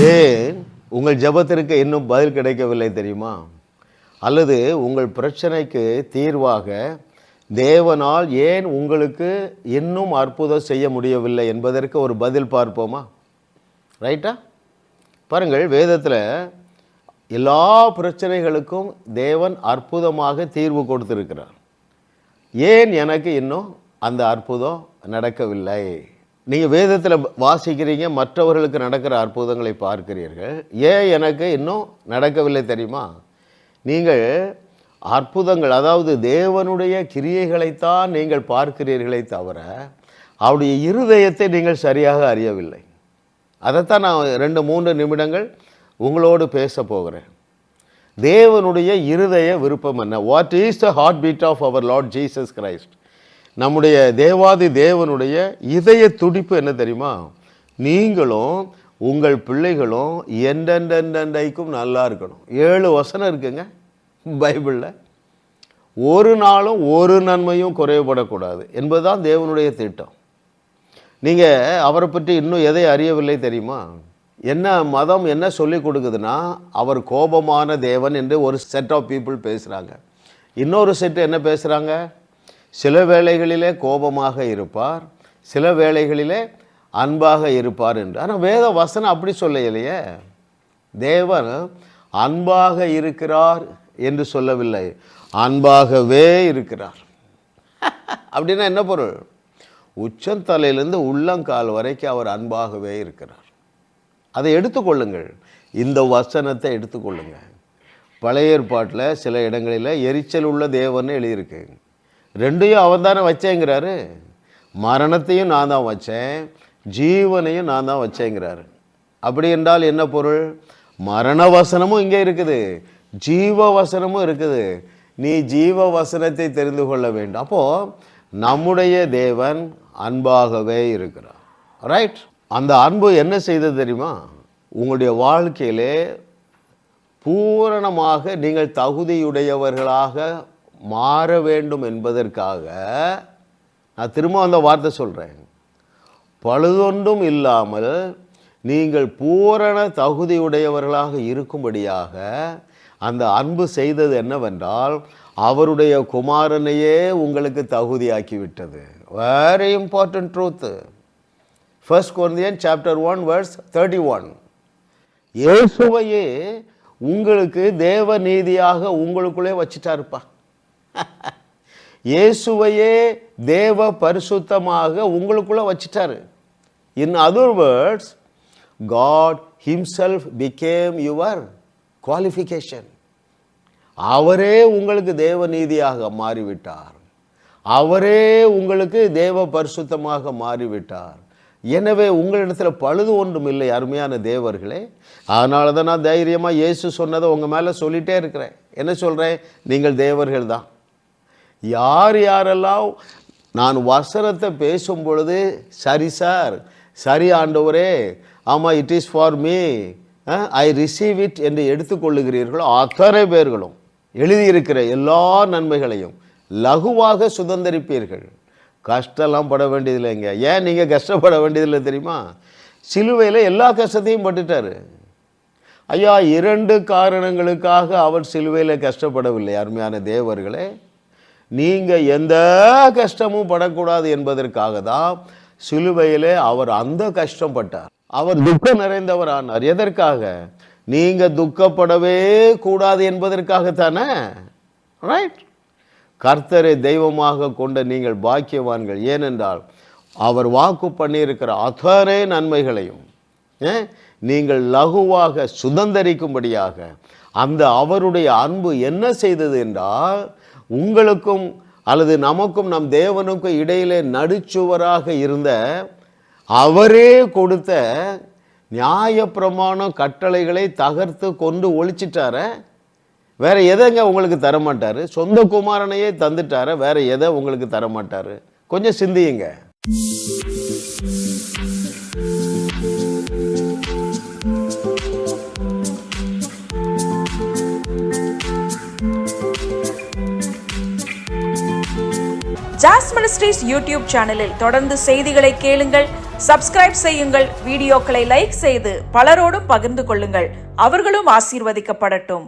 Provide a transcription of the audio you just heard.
ஏன் உங்கள் ஜெபத்திற்கு இன்னும் பதில் கிடைக்கவில்லை தெரியுமா? அல்லது உங்கள் பிரச்சனைக்கு தீர்வாக தேவனால் ஏன் உங்களுக்கு இன்னும் அற்புதம் செய்ய முடியவில்லை என்பதற்கு ஒரு பதில் பார்ப்போமா? ரைட்டா? பாருங்கள், வேதத்தில் எல்லா பிரச்சனைகளுக்கும் தேவன் அற்புதமாக தீர்வு கொடுத்திருக்கிறார். ஏன் எனக்கு இன்னும் அந்த அற்புதம் நடக்கவில்லை? நீங்கள் வேதத்தில் வாசிக்கிறீங்க, மற்றவர்களுக்கு நடக்கிற அற்புதங்களை பார்க்கிறீர்கள். ஏன் எனக்கு இன்னும் நடக்கவில்லை தெரியுமா? நீங்கள் அற்புதங்கள், அதாவது தேவனுடைய கிரியைகளைத்தான் நீங்கள் பார்க்கிறீர்களே தவிர அவருடைய இருதயத்தை நீங்கள் சரியாக அறியவில்லை. அதைத்தான் நான் 2-3 நிமிடங்கள் உங்களோடு பேச போகிறேன். தேவனுடைய இருதய விருப்பம் என்ன? What is the heart beat of our Lord Jesus Christ? நம்முடைய தேவாதி தேவனுடைய இதய துடிப்பு என்ன தெரியுமா? நீங்களும் உங்கள் பிள்ளைகளும் என்றென்றைக்கும் நல்லா இருக்கணும். 7 வசனம் இருக்குங்க பைபிளில். ஒரு நாளும் ஒரு நன்மையும் குறைவுபடக்கூடாது என்பதுதான் தேவனுடைய திட்டம். நீங்கள் அவரை பற்றி இன்னும் எதை அறியவில்லை தெரியுமா? என்ன மதம் என்ன சொல்லி கொடுக்குதுன்னா, அவர் கோபமான தேவன் என்று ஒரு செட் ஆஃப் பீப்புள் பேசுகிறாங்க. இன்னொரு செட்டு என்ன பேசுகிறாங்க? சில வேளைகளிலே கோபமாக இருப்பார், சில வேளைகளிலே அன்பாக இருப்பார் என்று. ஆனால் வேத வசனம் அப்படி சொல்லலையே. தேவன் அன்பாக இருக்கிறார் என்று சொல்லவில்லை, அன்பாகவே இருக்கிறார். அப்படின்னா என்ன பொருள்? உச்சந்தலையிலிருந்து உள்ளங்கால் வரைக்கும் அவர் அன்பாகவே இருக்கிறார். அதை எடுத்துக்கொள்ளுங்கள், இந்த வசனத்தை எடுத்துக்கொள்ளுங்கள். பழைய ஏற்பாட்டில் சில இடங்களில் எரிச்சல் உள்ள தேவன் எழுதியிருக்கு. 2ஐயும் அவன் தானே வச்சேங்கிறாரு. மரணத்தையும் நான் தான் வச்சேன், ஜீவனையும் நான் தான் வச்சேங்கிறாரு. அப்படி என்றால் என்ன பொருள்? மரண வசனமும் இங்கே இருக்குது, ஜீவ வசனமும் இருக்குது. நீ ஜீவ வசனத்தை தெரிந்து கொள்ள வேண்டும். அப்போது நம்முடைய தேவன் அன்பாகவே இருக்கிறார். ரைட்? அந்த அன்பு என்ன செய்தது தெரியுமா? உங்களுடைய வாழ்க்கையிலே பூரணமாக நீங்கள் தகுதியுடையவர்களாக மாற வேண்டும் என்பதற்காக நான் திரும்ப அந்த வார்த்தை சொல்கிறேன். பழுதொன்றும் இல்லாமல் நீங்கள் பூரண தகுதியுடையவர்களாக இருக்கும்படியாக அந்த அன்பு செய்தது என்னவென்றால், அவருடைய குமாரனையே உங்களுக்கு தகுதியாக்கிவிட்டது. Very important truth. 1 Corinthians chapter 1 verse 31. இயேசுவையே உங்களுக்கு தேவ நீதியாக உங்களுக்குள்ளே வச்சிட்டாருப்பா. இயேசுவையே தேவ பரிசுத்தமாக உங்களுக்குள்ளே வச்சிட்டாரு. In other words, God himself became your qualification. அவரே உங்களுக்கு தேவ நீதியாக மாறிவிட்டார். அவரே உங்களுக்கு தேவ பரிசுத்தமாக மாறிவிட்டார். எனவே உங்களிடத்தில் பழுது ஒன்றும் இல்லை அருமையான தேவர்களே. அதனால தான் நான் தைரியமாக இயேசு சொன்னதை உங்கள் மேலே சொல்லிகிட்டே இருக்கிறேன். என்ன சொல்கிறேன்? நீங்கள் தேவர்கள் தான். யார் யாரெல்லாம் நான் வசனத்தை பேசும் பொழுது சரி சார், சரி ஆண்டவரே, ஆமாம் it is for me, I receive it என்று எடுத்துக்கொள்ளுகிறீர்களோ அத்தனை பேர்களும் எழுதியிருக்கிற எல்லா நன்மைகளையும் லகுவாக சுதந்திரிப்பீர்கள். கஷ்டம்லாம் பட வேண்டியதில்லைங்க. ஏன் நீங்கள் கஷ்டப்பட வேண்டியதில்லை தெரியுமா? சிலுவையில் எல்லா கஷ்டத்தையும் பட்டுட்டார். ஐயா, 2 காரணங்களுக்காக அவர் சிலுவையில் கஷ்டப்படவில்லை அருமையான தேவர்களே. நீங்கள் எந்த கஷ்டமும் படக்கூடாது என்பதற்காக தான் சிலுவையிலே அவர் அந்த கஷ்டப்பட்டார். அவர் துக்கம் நிறைந்தவர் ஆனார். எதற்காக? நீங்கள் துக்கப்படவே கூடாது என்பதற்காகத்தானே. ரைட்? கர்த்தரை தெய்வமாக கொண்ட நீங்கள் பாக்கியவான்கள். ஏனென்றால் அவர் வாக்கு பண்ணியிருக்கிற அத்தனை நன்மைகளையும் நீங்கள் லகுவாக சுதந்திரிக்கும்படியாக அந்த அவருடைய அன்பு என்ன செய்தது என்றால், உங்களுக்கும் அல்லது நமக்கும் நம் தேவனுக்கும் இடையிலே நடுச்சுவராக இருந்த அவரே கொடுத்த நியாயப்பிரமாணம் கட்டளைகளை தகர்த்து கொண்டு ஒழிச்சிட்டார. வேற எதைங்க உங்களுக்கு தரமாட்டாரு? சொந்த குமாரனையே தந்துட்டார, வேற எதை உங்களுக்கு தரமாட்டாரு? கொஞ்சம் சிந்தியுங்க. ஜாஸ் மினிஸ்ட்ரீஸ் யூடியூப் சேனலில் தொடர்ந்து செய்திகளை கேளுங்கள், சப்ஸ்கிரைப் செய்யுங்கள், வீடியோக்களை லைக் செய்து பலரோடும் பகிர்ந்து கொள்ளுங்கள். அவர்களும் ஆசீர்வதிக்கப்படட்டும்.